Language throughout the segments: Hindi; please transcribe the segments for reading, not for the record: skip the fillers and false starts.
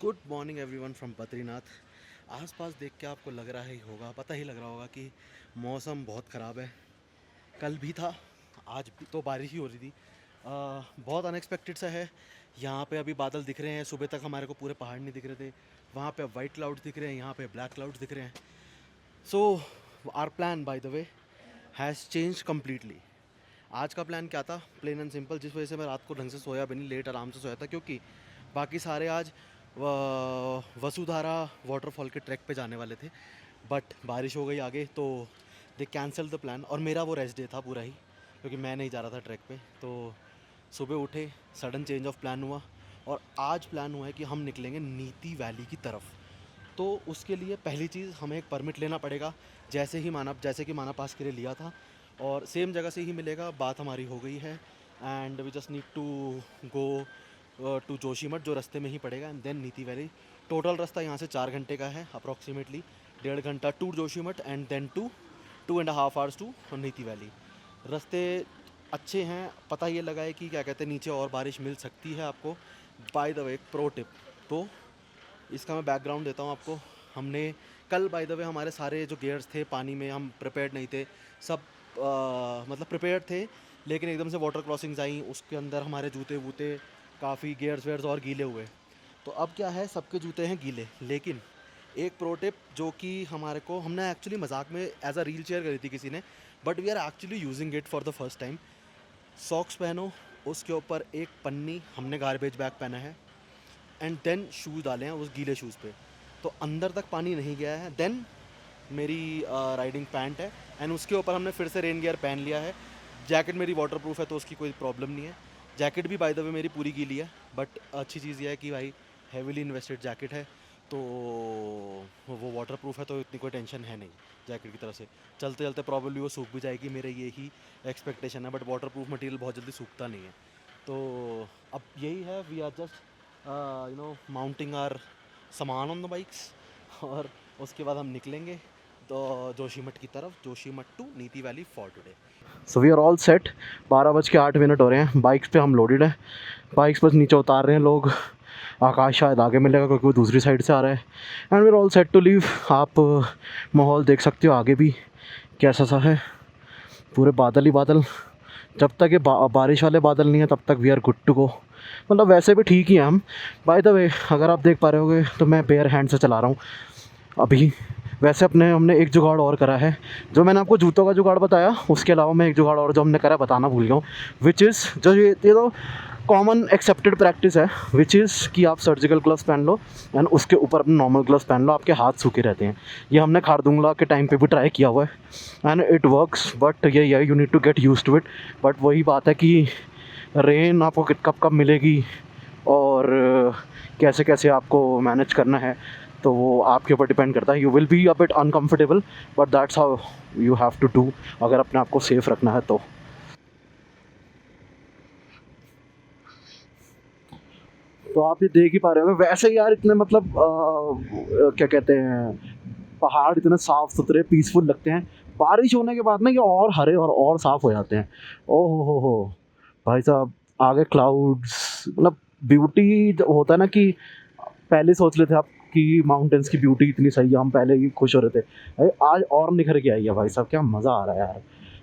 Good morning everyone from Badrinath. आसपास देख के आपको लग रहा ही होगा, पता ही लग रहा होगा कि मौसम बहुत ख़राब है। कल भी था, आज भी तो बारिश ही हो रही थी। बहुत अनएक्सपेक्टेड सा है। यहाँ पे अभी बादल दिख रहे हैं, सुबह तक हमारे को पूरे पहाड़ नहीं दिख रहे थे। वहाँ पे वाइट क्लाउड्स दिख रहे हैं, यहाँ पे ब्लैक क्लाउड्स दिख रहे हैं। So our plan by the way has change completely. आज का प्लान क्या था, प्लेन एंड सिंपल, जिस वजह से मैं रात को ढंग से सोया भी नहीं, लेट आराम से सोया था, क्योंकि बाकी सारे आज वसुधारा वाटरफॉल के ट्रैक पे जाने वाले थे। बट बारिश हो गई आगे, तो दे कैंसल द प्लान। और मेरा वो रेस्ट डे था पूरा ही, क्योंकि मैं नहीं जा रहा था ट्रैक पे। तो सुबह उठे, सडन चेंज ऑफ प्लान हुआ, और आज प्लान हुआ है कि हम निकलेंगे नीति वैली की तरफ। तो उसके लिए पहली चीज़ हमें एक परमिट लेना पड़ेगा, जैसे कि माना पास के लिए लिया था, और सेम जगह से ही मिलेगा। बात हमारी हो गई है, and we just need to go to Joshimath, जो रास्ते में ही पड़ेगा, and then Niti valley. Total रास्ता यहाँ से 4 घंटे का है अप्रॉक्सीमेटली। 1.5 घंटा to Joshimath and then 2.5 hours to Niti valley. रास्ते अच्छे हैं। पता ये लगा है कि क्या कहते हैं, नीचे और बारिश मिल सकती है आपको। बाय द वे, एक प्रो टिप, तो इसका मैं बैकग्राउंड देता हूँ आपको। हमने कल बाय द वे हमारे सारे जो गियर्स थे पानी में, हम प्रिपेयर्ड नहीं थे। सब मतलब प्रिपेयर्ड थे, लेकिन एकदम से वाटर क्रॉसिंग्स आई, उसके अंदर हमारे जूते वूते, काफ़ी गियर्स वेयर्स और गीले हुए। तो अब क्या है, सबके जूते हैं गीले। लेकिन एक प्रो टिप जो कि हमारे को, हमने एक्चुअली मजाक में एज अ रील शेयर करी थी किसी ने, but we are actually using it for the first time. Socks पहनो, उसके ऊपर एक पन्नी, हमने गार्बेज बैग पहना है, एंड देन शूज़ डाले हैं उस गीले शूज़ पे, तो अंदर तक पानी नहीं गया है। देन मेरी राइडिंग पैंट है, एंड उसके ऊपर हमने फिर से रेन गियर पहन लिया है। जैकेट मेरी वाटर प्रूफ है, तो उसकी कोई प्रॉब्लम नहीं है। जैकेट भी बाय द वे मेरी पूरी गीली है, बट अच्छी चीज़ यह है कि भाई हेविली इन्वेस्टेड जैकेट है, तो वो वाटर प्रूफ है, तो इतनी कोई टेंशन है नहीं जैकेट की तरफ से। चलते चलते प्रॉब्लली वो सूख भी जाएगी, मेरे ये ही एक्सपेक्टेशन है। बट वाटर प्रूफ मटेरियल बहुत जल्दी सूखता नहीं है। तो अब यही है, we are just mounting our सामान ऑन द बाइक्स, और उसके बाद हम निकलेंगे तो जोशीमठ की तरफ, Joshimath to Niti valley for today. So we are all set. 12:08 हो रहे हैं, बाइक्स पे हम लोडेड है। बाइक्स पर नीचे उतार रहे हैं लोग। आकाश शायद आगे मिलेगा, क्योंकि वो दूसरी साइड से आ रहा है। And we are all set to leave. आप माहौल देख सकते हो आगे भी कैसा सा है, पूरे बादल ही बादल। जब तक ये बारिश वाले बादल नहीं है, तब तक we are good to go. मतलब वैसे भी ठीक ही हैं हम। बाय द वे, अगर आप देख पा रहे होगे तो मैं बेयर हैंड से चला रहा हूँ अभी। वैसे हमने एक जुगाड़ और करा है। जो मैंने आपको जूतों का जुगाड़ बताया, उसके अलावा मैं एक जुगाड़ और जो हमने करा बताना भूल गया हूँ, विच इज़, जो ये तो कॉमन एक्सेप्टेड प्रैक्टिस है, विच इज़ कि आप सर्जिकल ग्लव्स पहन लो, एंड उसके ऊपर अपने नॉर्मल ग्लव्स पहन लो, आपके हाथ सूखे रहते हैं। ये हमने खारदुंगला के टाइम पे भी ट्राई किया हुआ है, एंड इट वर्क्स। बट ये you need to get use to it. But वही बात है कि रेन आपको कब कब मिलेगी, और कैसे कैसे आपको मैनेज करना है, तो वो आपके ऊपर डिपेंड करता है। You will be a bit uncomfortable, but that's how you have to do, अगर अपने आप को सेफ रखना है तो। तो आप ये देख ही पा रहे होंगे। वैसे यार इतने मतलब क्या कहते हैं, पहाड़ इतने साफ़ सुथरे पीसफुल लगते हैं। बारिश होने के बाद ना ये और हरे और साफ़ हो जाते हैं। ओह हो भाई साहब, आगे क्लाउड्स, मतलब ब्यूटी होता है ना, कि पहले सोच लेते आप कि माउंटेन्स की ब्यूटी इतनी सही है, हम पहले ही खुश हो रहे थे। भाई आज और निखर के आई है भाई साहब, क्या मज़ा आ रहा है यार।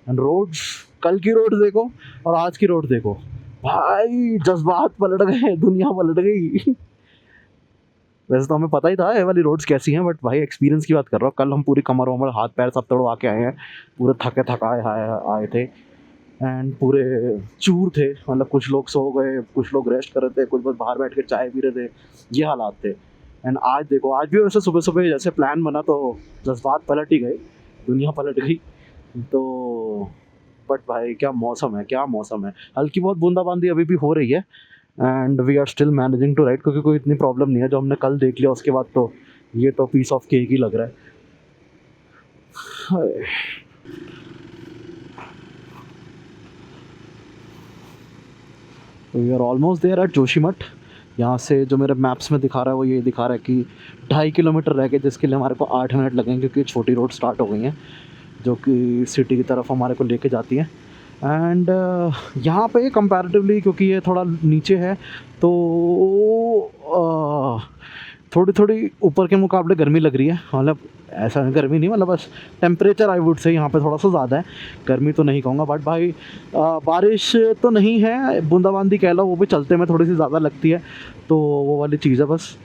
एंड रोड्स, कल की रोड देखो और आज की रोड देखो, भाई जज्बात पलट गए, दुनिया पलट गई। वैसे तो हमें पता ही था ये वाली रोड्स कैसी हैं, बट भाई एक्सपीरियंस की बात कर रहा हूँ। कल हम पूरी कमर वमर हाथ पैर सब तोड़वा के आए हैं, पूरे थके थकाए आए थे, एंड पूरे चूर थे। मतलब कुछ लोग सो गए, कुछ लोग रेस्ट कर रहे थे, कुछ बस बाहर बैठ के चाय पी रहे थे, ये हालात थे। एंड आज देखो, आज भी वैसे सुबह सुबह जैसे प्लान बना, तो जज्बात पलट ही गए, दुनिया पलट गई। तो बट भाई क्या मौसम है, क्या मौसम है। हल्की बहुत बूंदाबांदी अभी भी हो रही है, and we are still managing to ride, क्योंकि कोई इतनी प्रॉब्लम नहीं है। जो हमने कल देख लिया उसके बाद तो ये तो पीस ऑफ केक ही लग रहा है। We are almost there at Joshimath. यहाँ से जो मेरे मैप्स में दिखा रहा है, वो ये दिखा रहा है कि 2.5 किलोमीटर रह गए, जिसके लिए हमारे को 8 मिनट लगेंगे, क्योंकि छोटी रोड स्टार्ट हो गई हैं जो कि सिटी की तरफ हमारे को लेके जाती हैं। एंड यहाँ पे कंपैरेटिवली, क्योंकि ये थोड़ा नीचे है, तो थोड़ी थोड़ी ऊपर के मुकाबले गर्मी लग रही है, मतलब ऐसा गर्मी नहीं, मतलब बस टेम्परेचर आई वुड से यहाँ पे थोड़ा सा ज़्यादा है, गर्मी तो नहीं कहूँगा। बट भाई बारिश तो नहीं है, बूंदाबांदी कह लो, वो भी चलते में थोड़ी सी ज़्यादा लगती है, तो वो वाली चीज़ है बस।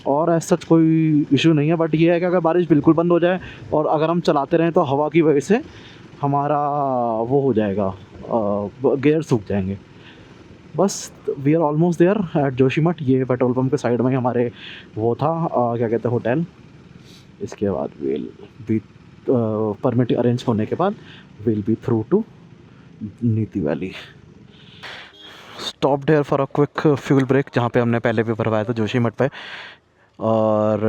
और ऐसा कोई इशू नहीं है। बट ये है कि अगर बारिश बिल्कुल बंद हो जाए और अगर हम चलाते रहें तो हवा की वजह से हमारा वो हो जाएगा, गियर सूख जाएंगे। बस we are almost there at Joshimath. ये पेट्रोल पंप के साइड में ही हमारे वो था, क्या कहते हैं, होटल। इसके बाद विल बी परमिट अरेंज होने के बाद will be through to Niti valley. Stop there for a quick fuel break, जहाँ पे हमने पहले भी भरवाया था जोशीमठ पे। और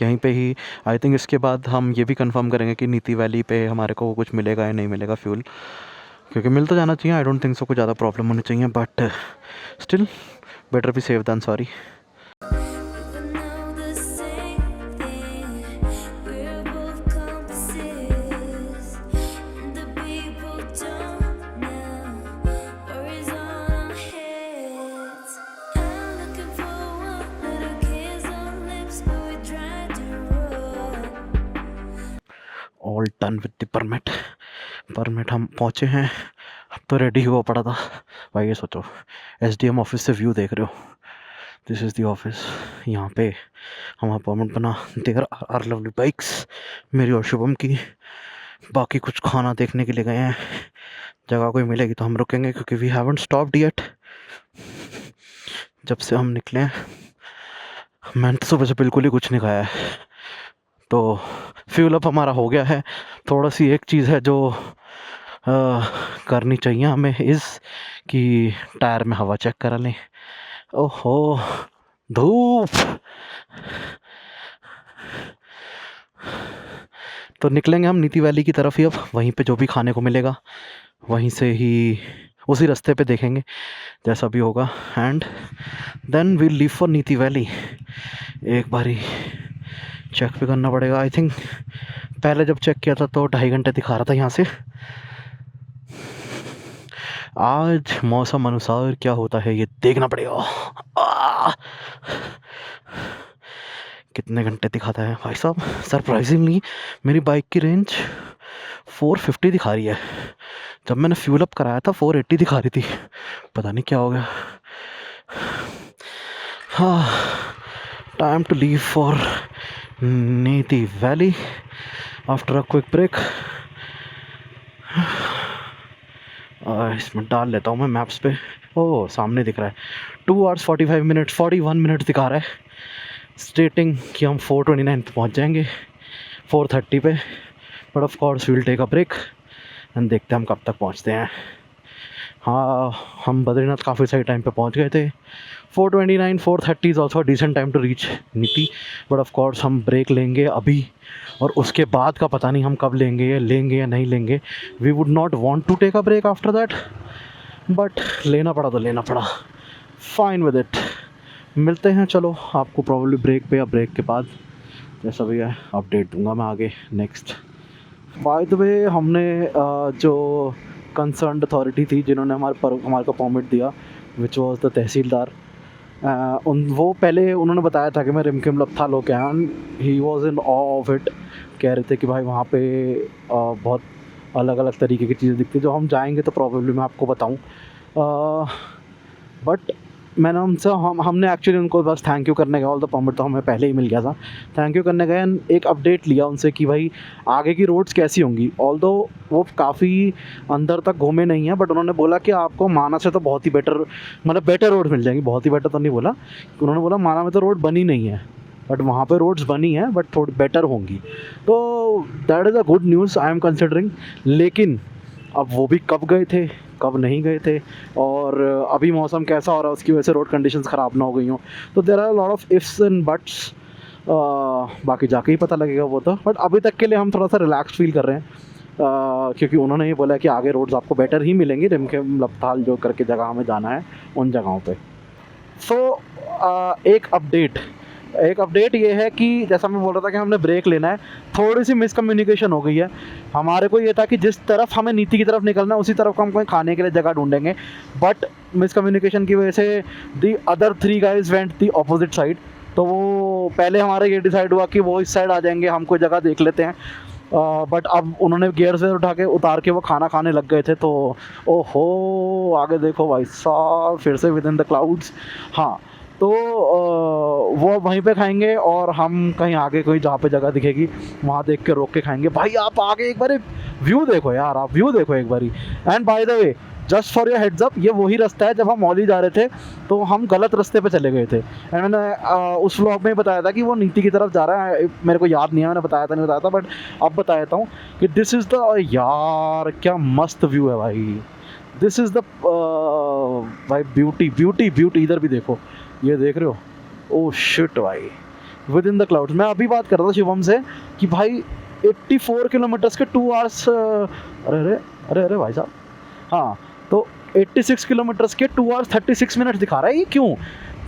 यहीं पे ही आई थिंक इसके बाद हम ये भी कंफर्म करेंगे कि नीति वैली पे हमारे को कुछ मिलेगा या नहीं मिलेगा फ्यूल, क्योंकि मिल तो जाना चाहिए। आई डोंट थिंक सो कुछ ज़्यादा प्रॉब्लम होनी चाहिए, but still better be safe than sorry. All done with the permit हम पहुँचे हैं। अब तो रेडी हुआ पड़ा था भाई। ये सोचो SDM ऑफिस से व्यू देख रहे हो, दिस इज़ द ऑफिस। यहाँ पे हमारा परमिट बना, देयर आर लवली बाइक्स मेरी और शुभम की। बाकी कुछ खाना देखने के लिए गए हैं, जगह कोई मिलेगी तो हम रुकेंगे, क्योंकि वी हैवंट स्टॉप्ड येट। जब से हम निकले हैं मैंने तो सुबह से बिल्कुल ही कुछ नहीं खाया है, तो फ्यूल अप हमारा हो गया है। थोड़ा सी एक चीज़ है जो करनी चाहिए हमें, इस कि टायर में हवा चेक करा लें। ओहो धूप। तो निकलेंगे हम नीति वैली की तरफ ही अब। वहीं पे जो भी खाने को मिलेगा वहीं से ही, उसी रास्ते पे देखेंगे जैसा भी होगा, and then we'll leave for Niti valley. एक बारी चेक भी करना पड़ेगा। आई थिंक पहले जब चेक किया था तो 2.5 घंटे दिखा रहा था यहाँ से। आज मौसम अनुसार क्या होता है ये देखना पड़ेगा। कितने घंटे दिखाता है भाई साहब। सरप्राइजिंगली मेरी बाइक की रेंज 450 दिखा रही है, जब मैंने फ्यूल अप कराया था 480 दिखा रही थी। पता नहीं क्या हो गया। हाँ, time to leave for Niti valley after a quick break. इसमें डाल लेता हूँ मैं मैप्स पे। ओह सामने दिख रहा है 2 hours 45 minutes 41 minutes दिखा रहा है, स्टेटिंग कि हम 429 पे पहुँच जाएंगे 430 पे। But of course we'll take a break and देखते हैं हम कब तक पहुँचते हैं। हाँ, हम बद्रीनाथ काफ़ी सही टाइम पे पहुँच गए थे। 429 430 is also decent time to reach Niti. But of course हम ब्रेक लेंगे अभी, और उसके बाद का पता नहीं हम कब लेंगे या नहीं लेंगे। We would not want to take a break after that, but लेना पड़ा तो लेना पड़ा। Fine with it. मिलते हैं, चलो आपको प्रॉब्लली ब्रेक पे या ब्रेक के बाद जैसा भी है अपडेट दूंगा मैं आगे नेक्स्ट। बाय द वे, हमने जो कंसर्न्ड अथॉरिटी थी जिन्होंने हमारे को परमिट दिया, विच वॉज द तहसीलदार, वो पहले उन्होंने बताया था कि मैं रिमकिम लपथाल होके आया। He was in awe of it. कह रहे थे कि भाई वहाँ पे बहुत अलग अलग तरीके की चीज़ें दिखती है, जो हम जाएंगे तो प्रॉब्लली मैं आपको बताऊँ। बट मैंने हमने एक्चुअली उनको बस थैंक यू करने गया। ऑल द परमिट तो हमें पहले ही मिल गया था। थैंक यू करने गए, एक अपडेट लिया उनसे कि भाई आगे की रोड्स कैसी होंगी। ऑल्दो वो काफ़ी अंदर तक घूमे नहीं हैं, बट उन्होंने बोला कि आपको माना से तो बहुत ही बेटर, मतलब बेटर रोड मिल जाएंगी। बहुत ही बेटर तो नहीं बोला, उन्होंने बोला माना में तो रोड बनी नहीं है, बट वहाँ पे रोड्स बनी हैं, बट थोड़ी बेटर होंगी। तो that is a good news I am considering. लेकिन अब वो भी कब गए थे कब नहीं गए थे, और अभी मौसम कैसा हो रहा है उसकी वजह से रोड कंडीशंस ख़राब ना हो गई हों। तो there are lot of ifs and buts. बाकी जाके ही पता लगेगा वो तो। बट अभी तक के लिए हम थोड़ा सा रिलैक्स फील कर रहे हैं, क्योंकि उन्होंने ये बोला कि आगे रोड्स आपको बेटर ही मिलेंगी। रिमकिम लपथाल जो करके जगह हमें जाना है उन जगहों पे। सो एक अपडेट ये है कि जैसा मैं बोल रहा था कि हमने ब्रेक लेना है, थोड़ी सी मिसकम्युनिकेशन हो गई है। हमारे को ये था कि जिस तरफ हमें नीति की तरफ निकलना है उसी तरफ हम कोई खाने के लिए जगह ढूंढेंगे, बट मिसकम्युनिकेशन की वजह से the other 3 guys went the opposite side. तो वो पहले हमारा ये डिसाइड हुआ कि वो इस साइड आ जाएंगे, हम कोई जगह देख लेते हैं, बट अब उन्होंने गियर से उतार के वो खाना खाने लग गए थे। तो ओहो, आगे देखो भाई साहब, फिर से विद इन द क्लाउड्स। हाँ, तो वो वहीं पे खाएंगे और हम कहीं आगे कोई जहाँ पे जगह दिखेगी वहाँ देख के रोक के खाएंगे। भाई आप आगे एक बार व्यू देखो यार, आप व्यू देखो एक बारी। And bye the way, just for your heads up, ये वही रास्ता है जब हम मौली जा रहे थे तो हम गलत रास्ते पे चले गए थे। एंड मैंने उस व्लॉग में बताया था कि वो नीति की तरफ जा रहा है, मेरे को याद नहीं है मैंने बताया था नहीं बताया था, बट अब बता देता हूँ कि दिस इज़ द, यार क्या मस्त व्यू है भाई, दिस इज़ द भाई ब्यूटी ब्यूटी ब्यूटी। इधर भी देखो, ये देख रहे हो, ओह शिट भाई, विद इन द क्लाउड्स। मैं अभी बात कर रहा था शिवम से कि भाई 84 किलोमीटर्स के 2 आवर्स, अरे अरे अरे अरे भाई साहब, हाँ तो 86 किलोमीटर्स के 2 आवर्स 36 मिनट्स दिखा रहा है। ये क्यों?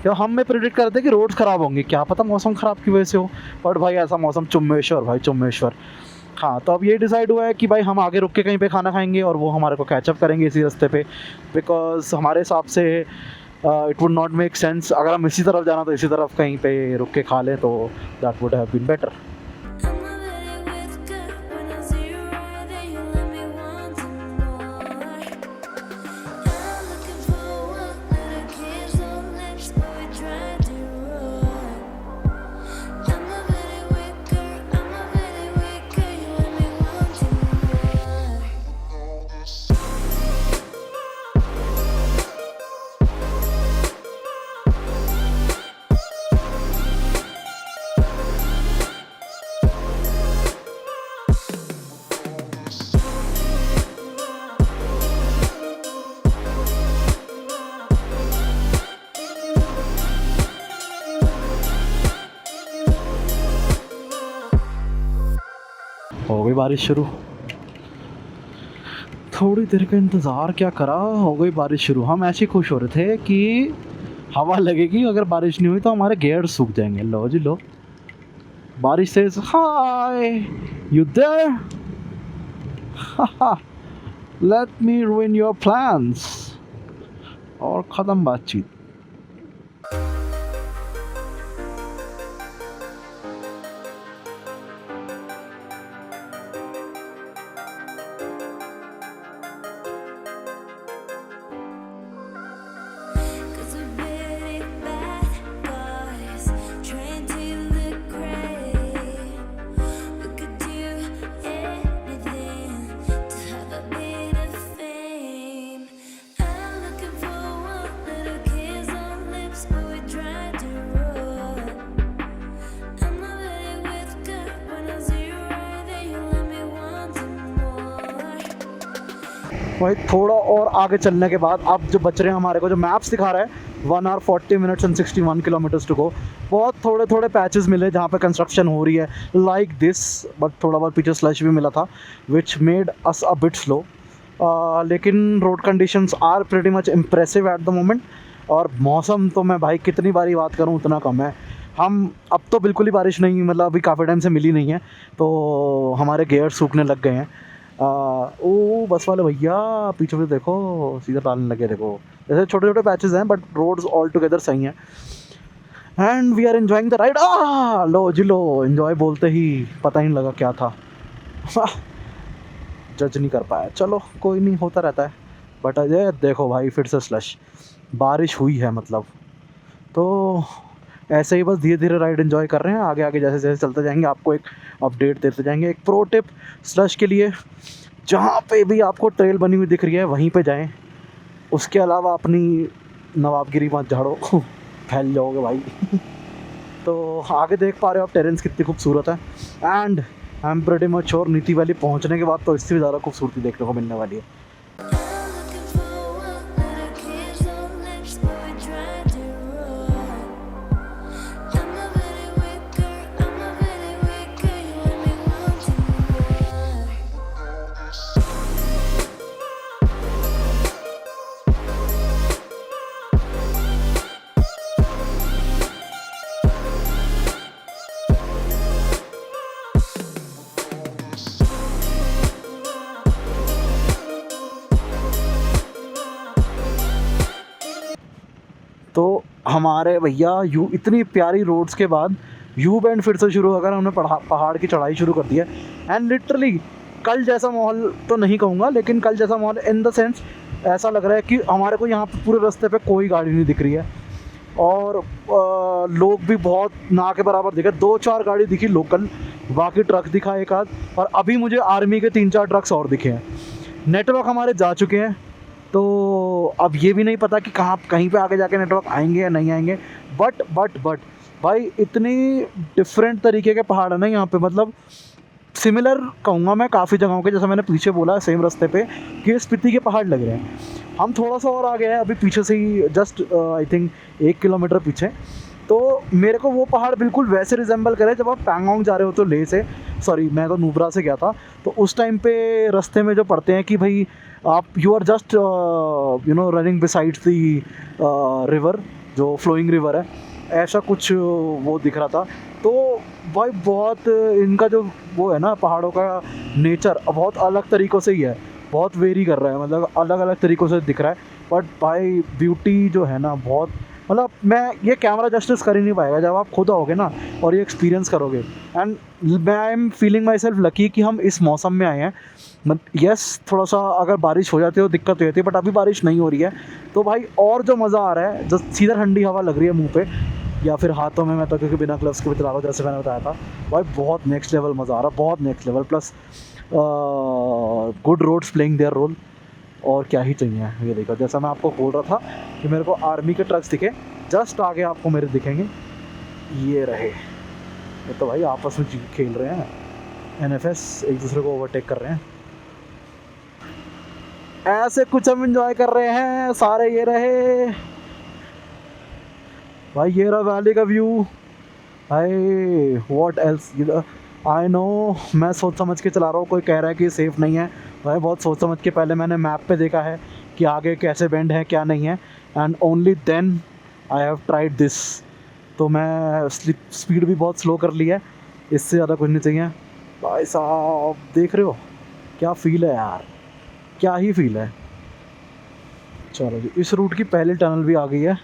क्या हम में प्रेडिक्ट करते कि रोड्स ख़राब होंगे, क्या पता मौसम ख़राब की वजह से हो, बट भाई ऐसा मौसम, चुम्बेश्वर भाई चुम्बेश्वर। हाँ, तो अब ये डिसाइड हुआ है कि भाई हम आगे रुक के कहीं पे खाना खाएंगे और वो हमारे को कैचअप करेंगे इसी रास्ते पे, बिकॉज हमारे हिसाब से it would not make sense अगर हम इसी तरफ जाना तो इसी तरफ कहीं पे रुक के खा लें, तो that would have been better. हो गई बारिश शुरू, थोड़ी देर का इंतज़ार क्या करा, हो गई बारिश शुरू। हम ऐसे खुश हो रहे थे कि हवा लगेगी, अगर बारिश नहीं हुई तो हमारे गियर सूख जाएंगे। लो जी लो, बारिश से hi you there, let me ruin your plans, और ख़त्म बातचीत। भाई थोड़ा और आगे चलने के बाद अब जो बच रहे हैं हमारे को, जो मैप्स दिखा रहा है 1 hour 40 minutes and 61 kilometers to go, बहुत थोड़े थोड़े पैचेस मिले जहाँ पे कंस्ट्रक्शन हो रही है लाइक दिस, बट थोड़ा बहुत पीछे स्लश भी मिला था which made us a bit slow, लेकिन road conditions are pretty much impressive at the moment. और मौसम तो मैं भाई कितनी बारी बात करूँ उतना कम है। हम अब तो बिल्कुल ही बारिश नहीं, मतलब अभी काफ़ी टाइम से मिली नहीं है, तो हमारे गियर सूखने लग गए हैं। ओ बस वाले भैया पीछे से देखो, सीधा डालने लगे, देखो जैसे छोटे छोटे पैचेस हैं बट रोड्स ऑल टुगेदर सही हैं। And we are enjoying the ride. लो जी लो, एंजॉय बोलते ही पता ही नहीं लगा क्या था, जज नहीं कर पाया, चलो कोई नहीं, होता रहता है। बट अजय देखो भाई, फिर से स्लश, बारिश हुई है मतलब, तो ऐसे ही बस धीरे धीरे राइड एंजॉय कर रहे हैं। आगे आगे जैसे जैसे चलते जाएंगे आपको एक अपडेट देते जाएंगे। एक प्रो टिप स्लश के लिए, जहाँ पे भी आपको ट्रेल बनी हुई दिख रही है वहीं पे जाएं, उसके अलावा अपनी नवाबगिरी मत झाड़ो, फैल जाओगे भाई। तो आगे देख पा रहे हो आप टेरेंस कितनी खूबसूरत है। And I am pretty much sure नीति वैली पहुँचने के बाद तो इससे भी ज़्यादा खूबसूरती देखने को मिलने वाली है। तो हमारे भैया यू इतनी प्यारी रोड्स के बाद यू बैंड फिर से शुरू होकर हमने पहाड़ की चढ़ाई शुरू कर दी है। एंड लिटरली कल जैसा माहौल तो नहीं कहूँगा, लेकिन कल जैसा माहौल इन द सेंस ऐसा लग रहा है कि हमारे को यहाँ पे पूरे रास्ते पे कोई गाड़ी नहीं दिख रही है, और लोग भी बहुत ना के बराबर दिखे। 2-4 गाड़ी दिखी लोकल, बाकी ट्रक दिखा एक आध, और अभी मुझे आर्मी के 3-4 ट्रक्स और दिखे हैं। नेटवर्क हमारे जा चुके हैं, तो अब ये भी नहीं पता कि कहीं पे आगे जाके नेटवर्क आएंगे या नहीं आएंगे। बट भाई इतनी डिफरेंट तरीके के पहाड़ है ना यहाँ पे, मतलब सिमिलर कहूँगा मैं काफ़ी जगहों के, जैसा मैंने पीछे बोला सेम रास्ते पे कि स्पीति के पहाड़ लग रहे हैं। हम थोड़ा सा और आगे हैं अभी पीछे से ही, जस्ट आई थिंक 1 किलोमीटर पीछे। तो मेरे को वो पहाड़ बिल्कुल वैसे रिजेंबल करे जब आप पैंगोंग जा रहे हो तो ले से, सॉरी मैं तो नुब्रा से गया था, तो उस टाइम पे रास्ते में जो पढ़ते हैं कि भाई आप you are just running besides the river, जो फ्लोइंग रिवर है, ऐसा कुछ वो दिख रहा था। तो भाई बहुत इनका जो वो है ना पहाड़ों का नेचर बहुत अलग तरीक़ों से ही है, बहुत वेरी कर रहा है, मतलब अलग अलग तरीक़ों से दिख रहा है। बट भाई ब्यूटी जो है ना बहुत, मतलब मैं ये कैमरा जस्टिस कर ही नहीं पाएगा जब आप खुद आओगे ना और ये एक्सपीरियंस करोगे। एंड मैं I am feeling my self lucky कि हम इस मौसम में आए हैं। यस थोड़ा सा अगर बारिश हो जाती है तो दिक्कत हो जाती है, बट अभी बारिश नहीं हो रही है, तो भाई और जो मज़ा आ रहा है, जो सीधा ठंडी हवा लग रही है मुंह पे या फिर हाथों में, मैं तो क्योंकि बिना ग्लव्स के भी चला रहा हूँ जैसे मैंने बताया था, भाई बहुत नेक्स्ट लेवल मज़ा आ रहा है, बहुत next level. Plus good roads playing their role, और क्या ही चाहिए। ये देखो जैसा मैं आपको बोल रहा था कि मेरे को आर्मी के ट्रक्स दिखे, जस्ट आगे आपको मेरे दिखेंगे, ये रहे। ये तो भाई आपस में खेल रहे हैं, एनएफएस एक दूसरे को ओवरटेक कर रहे हैं, ऐसे कुछ हम एंजॉय कर रहे हैं सारे। ये रहे भाई, ये रहा वैली का व्यू। भाई व्हाट एल्स, आई नो मैं सोच समझ के चला रहा हूँ, कोई कह रहा है कि सेफ़ नहीं है, भाई बहुत सोच समझ के पहले मैंने मैप पे देखा है कि आगे कैसे बेंड है क्या नहीं है, and only then I have tried this. तो मैं स्पीड भी बहुत स्लो कर ली है, इससे ज़्यादा कुछ नहीं चाहिए। भाई साहब देख रहे हो क्या फ़ील है यार, क्या ही फील है। चलो जी, इस रूट की पहली टनल भी आ गई है,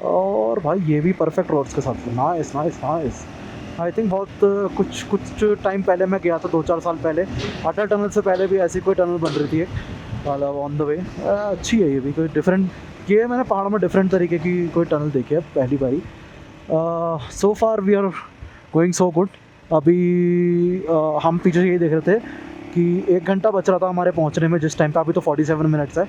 और भाई ये भी परफेक्ट रोड्स के साथ। Nice nice nice. I think बहुत कुछ टाइम पहले मैं गया था, 2-4 साल पहले, अटल टनल से पहले भी ऐसी कोई टनल बन रही थी एक, मतलब ऑन द वे। अच्छी है ये भी, कोई डिफरेंट, ये मैंने पहाड़ों में डिफरेंट तरीके की कोई टनल देखी है पहली बारी। So far we are going so good. अभी हम पीछे ये देख रहे थे कि 1 घंटा बच रहा था हमारे पहुंचने में जिस टाइम पे, अभी तो 47 मिनट्स है।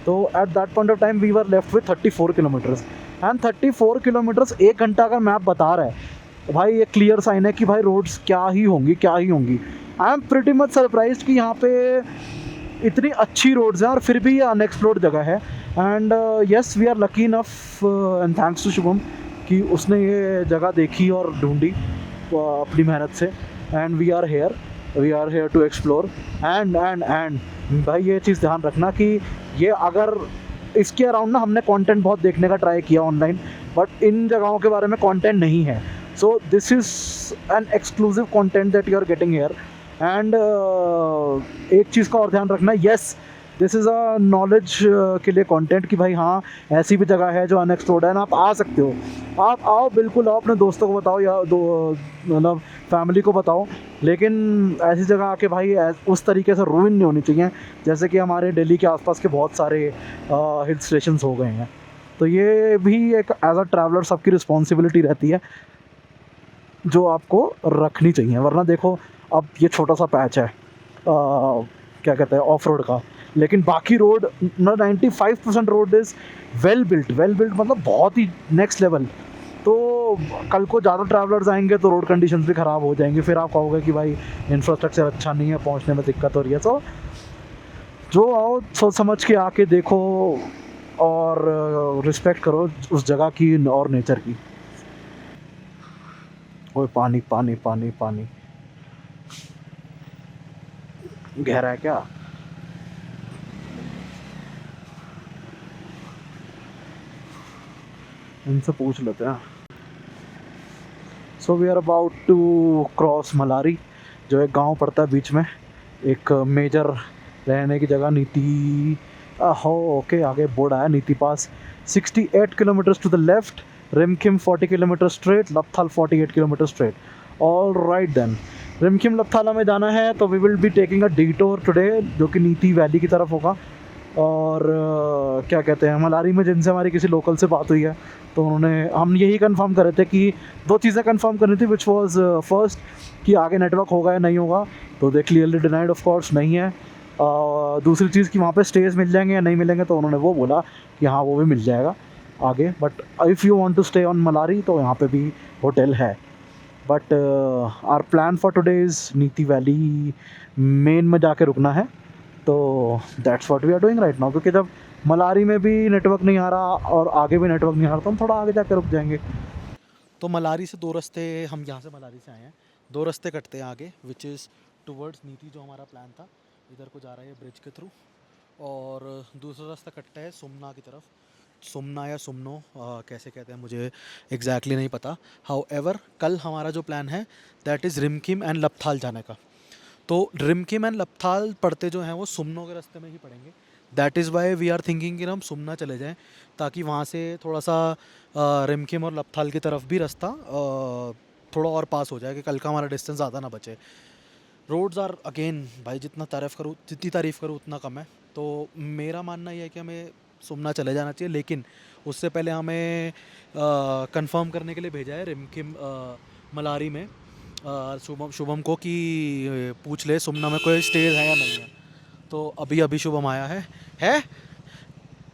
तो at that point of time we were left with 34 kilometres, and 34 kilometres 1 घंटा का मैप बता रहा है, भाई ये क्लियर साइन है कि भाई रोड्स क्या ही होंगी क्या ही होंगी। I am pretty much surprised कि यहाँ पे इतनी अच्छी रोड्स हैं और फिर भी ये अनएक्सप्लोर्ड जगह है। And yes we are lucky enough and thanks to Shubham कि उसने ये जगह देखी और ढूंढी अपनी मेहनत से, and we are here to explore. And भाई ये चीज़ ध्यान रखना कि ये अगर इसके अराउंड ना हमने कंटेंट बहुत देखने का ट्राई किया ऑनलाइन, बट इन जगहों के बारे में कंटेंट नहीं है। So this is an exclusive content that you are getting here. And एक चीज़ का और ध्यान रखना, yes this is a knowledge के लिए कंटेंट कि भाई हाँ ऐसी भी जगह है जो अनएक्सप्लोर्ड है ना, आप आ सकते हो, आप आओ, बिल्कुल आओ, अपने दोस्तों को बताओ या मतलब फैमिली को बताओ, लेकिन ऐसी जगह आके भाई उस तरीके से रूइन नहीं होनी चाहिए जैसे कि हमारे दिल्ली के आसपास के बहुत सारे हिल स्टेशंस हो गए हैं। तो ये भी एक एज अ ट्रैवलर सबकी रिस्पॉन्सिबिलिटी रहती है जो आपको रखनी चाहिए, वरना देखो अब ये छोटा सा पैच है क्या कहते हैं ऑफ रोड का, लेकिन बाकी road 95% road is well built मतलब बहुत ही नेक्स्ट लेवल। तो कल को ज़्यादा ट्रैवलर्स आएंगे तो रोड कंडीशंस भी ख़राब हो जाएंगी, फिर आप कहोगे कि भाई इंफ्रास्ट्रक्चर अच्छा नहीं है, पहुंचने में दिक्कत हो रही है। तो जो आओ सोच समझ के आके देखो और रिस्पेक्ट करो उस जगह की और नेचर की। ओए पानी पानी पानी पानी गहरा है क्या? इनसे पूछ लेते हैं। So we are about to cross Malari, जो एक गांव पड़ता है बीच में, एक मेजर रहने की जगह नीति हो। ओके आगे बोर्ड आया Niti pass, 68 kilometers to the left Rimkhim 40 kilometer straight, Lapthal 48 kilometer straight. All right then, Rimkhim Lapthal में जाना है तो we will be taking a detour today, जो कि नीति वैली की तरफ होगा. और क्या कहते हैं, मलारी में जिनसे हमारी किसी लोकल से बात हुई है तो उन्होंने, हम यही कंफर्म कर रहे थे कि 2 चीज़ें कंफर्म करनी थी, विच वाज फर्स्ट कि आगे नेटवर्क होगा या नहीं होगा, तो they clearly denied of course नहीं है. दूसरी चीज़ कि वहाँ पे स्टेज मिल जाएंगे या नहीं मिलेंगे, तो उन्होंने वो बोला कि हाँ वो भी मिल जाएगा आगे. But if you want to stay on Malari तो यहाँ पे भी होटल है. But our plan for today is Niti valley main में जाके रुकना है. तो that's what we are doing right now, क्योंकि जब मलारी में भी नेटवर्क नहीं आ रहा और आगे भी नेटवर्क नहीं आ रहा तो हम थोड़ा आगे जाकर रुक जाएंगे. तो मलारी से 2 रास्ते, हम यहाँ से मलारी से आए हैं, 2 रास्ते कटते हैं आगे, विच इज़ टुवर्ड्स नीति. जो हमारा प्लान था इधर को जा रहा है ब्रिज के थ्रू, और दूसरा रास्ता कटता है सुमना की तरफ. सुमना या सुमनो कैसे कहते हैं मुझे एग्जैक्टली नहीं पता. हाउ एवर कल हमारा जो प्लान है दैट इज़ रिमकिम एंड लपथाल जाने का. तो रिमकिम एंड लपथाल पढ़ते जो हैं वो सुमनो के रास्ते में ही पड़ेंगे. That is why we are thinking कि हम सुमना चले जाएं, ताकि वहाँ से थोड़ा सा रिमकिम और लपथाल की तरफ भी रास्ता थोड़ा और पास हो जाए, कि कल का हमारा डिस्टेंस ज़्यादा ना बचे. रोड्स आर अगेन भाई, जितनी तारीफ़ करूँ उतना कम है. तो मेरा मानना यह है कि हमें सुमना चले जाना चाहिए, लेकिन उससे पहले हमें कंफर्म करने के लिए भेजा है रिमकिम मलारी में शुभम को, कि पूछ ले सुमना में कोई स्टेज है या नहीं है. तो अभी अभी शुभम आया है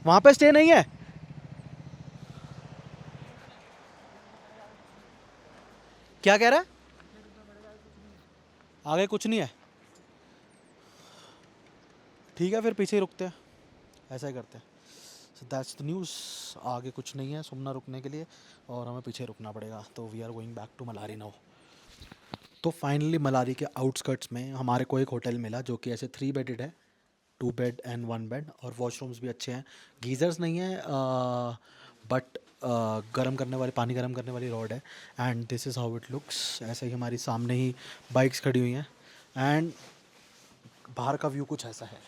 वहाँ पे स्टे नहीं है. क्या कह रहा है? आगे कुछ नहीं है. ठीक है, फिर पीछे ही रुकते हैं, ऐसा ही करते हैं. So that's the news. आगे कुछ नहीं है सुमना रुकने के लिए, और हमें पीछे रुकना पड़ेगा. तो we are going back to Malari now. तो फाइनली मलारी के आउटस्कर्ट्स में हमारे को एक होटल मिला, जो कि ऐसे 3 बेडेड है, 2 बेड एंड 1 बेड, और वॉशरूम्स भी अच्छे हैं. गीज़र्स नहीं है, बट पानी गर्म करने वाली रॉड है. And this is how it looks. ऐसे ही हमारी सामने ही बाइक्स खड़ी हुई हैं, एंड बाहर का व्यू कुछ ऐसा है,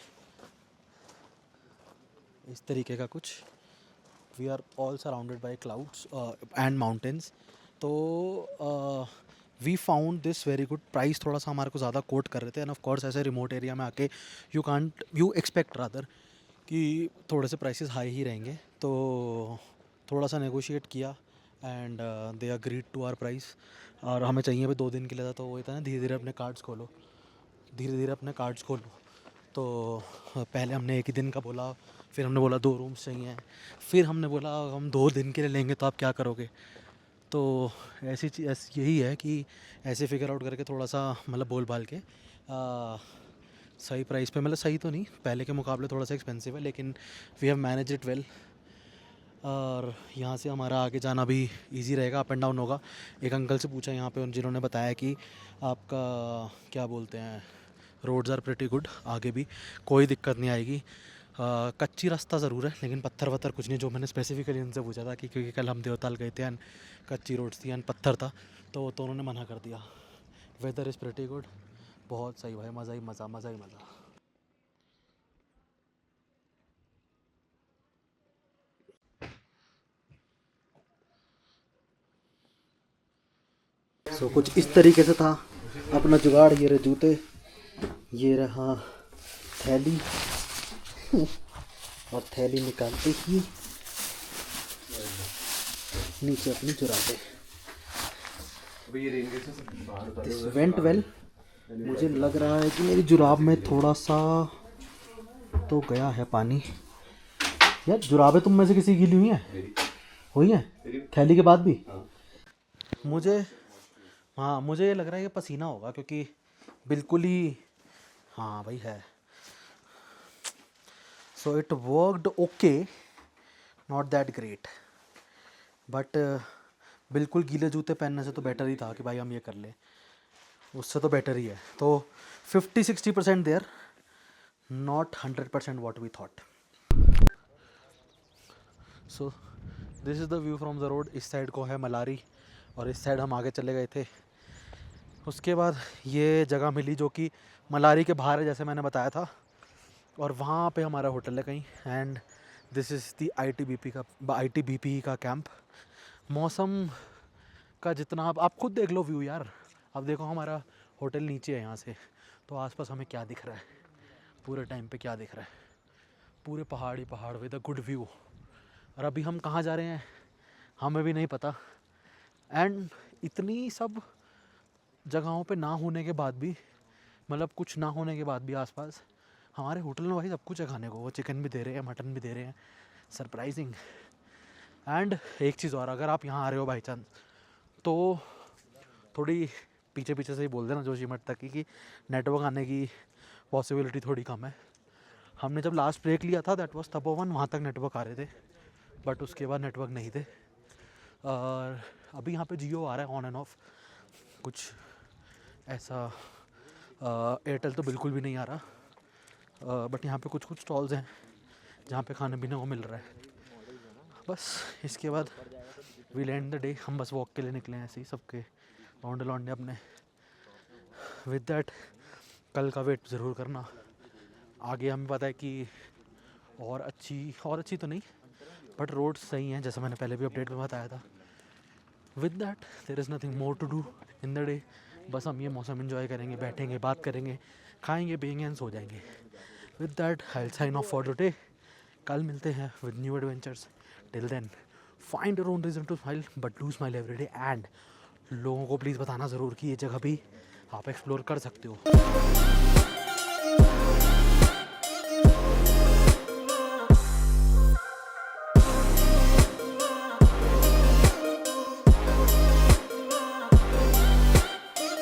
इस तरीके का कुछ. We are all surrounded by clouds and mountains. तो we found this very good. Price थोड़ा सा हमारे को ज़्यादा कोट कर रहे थे, एंड ऑफ कोर्स ऐसे रिमोट एरिया में आके यू एक्सपेक्ट रादर कि थोड़े से प्राइसेस हाई ही रहेंगे. तो थोड़ा सा नेगोशिएट किया, and they agreed to our price. और हमें चाहिए भी 2 दिन के लिए था, तो वो था ना, धीरे धीरे अपने कार्ड्स खोलो. तो पहले हमने 1 ही दिन का बोला, फिर हमने बोला 2 रूम्स चाहिए, फिर हमने बोला हम 2 दिन के लिए लेंगे तो आप क्या करोगे. तो ऐसी चीज़ यही है कि ऐसे फिगर आउट करके थोड़ा सा मतलब बोल बाल के सही प्राइस पे, मतलब सही तो नहीं, पहले के मुकाबले थोड़ा सा एक्सपेंसिव है, लेकिन we have manage it well. और यहाँ से हमारा आगे जाना भी इजी रहेगा, अप एंड डाउन होगा. एक अंकल से पूछा यहाँ पे, जिन्होंने बताया कि आपका क्या बोलते हैं, रोड्स आर प्रिटी गुड, आगे भी कोई दिक्कत नहीं आएगी. कच्ची रास्ता ज़रूर है, लेकिन पत्थर वत्थर कुछ नहीं, जो मैंने स्पेसिफिकली उनसे पूछा था, कि क्योंकि कल हम देवताल गए थे एंड कच्ची रोड्स थी एंड पत्थर था, तो उन्होंने मना कर दिया. वेदर इज़ प्रिटी गुड, बहुत सही भाई, मज़ा ही मज़ा. सो कुछ इस तरीके से था अपना जुगाड़. ये रहे जूते, ये रहा थैली, और थैली निकालते ही नीचे अपनी जुराबें. This went well. मुझे लग रहा है कि मेरी जुराब में थोड़ा सा तो गया है पानी. यार जुराबें तुम में से किसी गीली हुई हैं थैली के बाद भी? मुझे ये लग रहा है कि पसीना होगा, क्योंकि बिल्कुल ही, हाँ भाई है. So it worked okay, not that great, but बिल्कुल गीले जूते पहनने से तो बेटर ही था कि भाई हम ये कर लें, उससे तो बेटर ही है. तो 50-60% there, not 100% what we thought. So this is the view from the road. इस साइड को है मलारी, और इस साइड हम आगे चले गए थे. उसके बाद ये जगह मिली जो कि मलारी के बाहर है, जैसे मैंने बताया था, और वहाँ पे हमारा होटल है कहीं. And this is the ITBP का कैंप. मौसम का जितना आप खुद देख लो व्यू यार। अब देखो हमारा होटल नीचे है यहाँ से, तो आसपास हमें क्या दिख रहा है पूरे टाइम पे, क्या दिख रहा है, पूरे पहाड़ ही पहाड़ विद अ गुड व्यू। और अभी हम कहाँ जा रहे हैं हमें भी नहीं पता। एंड इतनी सब जगहों पे ना होने के बाद भी, मतलब कुछ ना होने के बाद भी आसपास हमारे होटल में भाई सब कुछ है खाने को। वो चिकन भी दे रहे हैं, मटन भी दे रहे हैं, सरप्राइजिंग। एंड एक चीज़ और, अगर आप यहाँ आ रहे हो बाई चांस तो थोड़ी पीछे पीछे से ही बोल देना जोशीमठ तक कि नेटवर्क आने की पॉसिबिलिटी थोड़ी कम है। हमने जब लास्ट ब्रेक लिया था दैट वाज तपोवन, वहाँ तक नेटवर्क आ रहे थे, बट उसके बाद नेटवर्क नहीं थे। और अभी यहाँ पे जियो आ रहा है ऑन एंड ऑफ, कुछ ऐसा एयरटेल तो बिल्कुल भी नहीं आ रहा। बट यहाँ पे कुछ कुछ स्टॉल्स हैं जहाँ पे खाने पीने को मिल रहा है। बस इसके बाद वील एंड द डे। हम बस वॉक के लिए निकले हैं ऐसे ही, सबके लौंडे लौंडे अपने। विद डैट कल का वेट ज़रूर करना। आगे हमें पता है कि और अच्छी तो नहीं, बट रोड सही हैं जैसे मैंने पहले भी अपडेट में बताया था। With that there is nothing more to do in the day. बस हम ये मौसम एंजॉय करेंगे, बैठेंगे, बात करेंगे, खाएंगे पिएंगे एंड सो जाएंगे। With that I will sign off for the day. कल मिलते हैं with new adventures. Till then find your own reason to smile but do smile every day. And लोगों को प्लीज़ बताना ज़रूर कि ये जगह भी आप एक्सप्लोर कर सकते हो।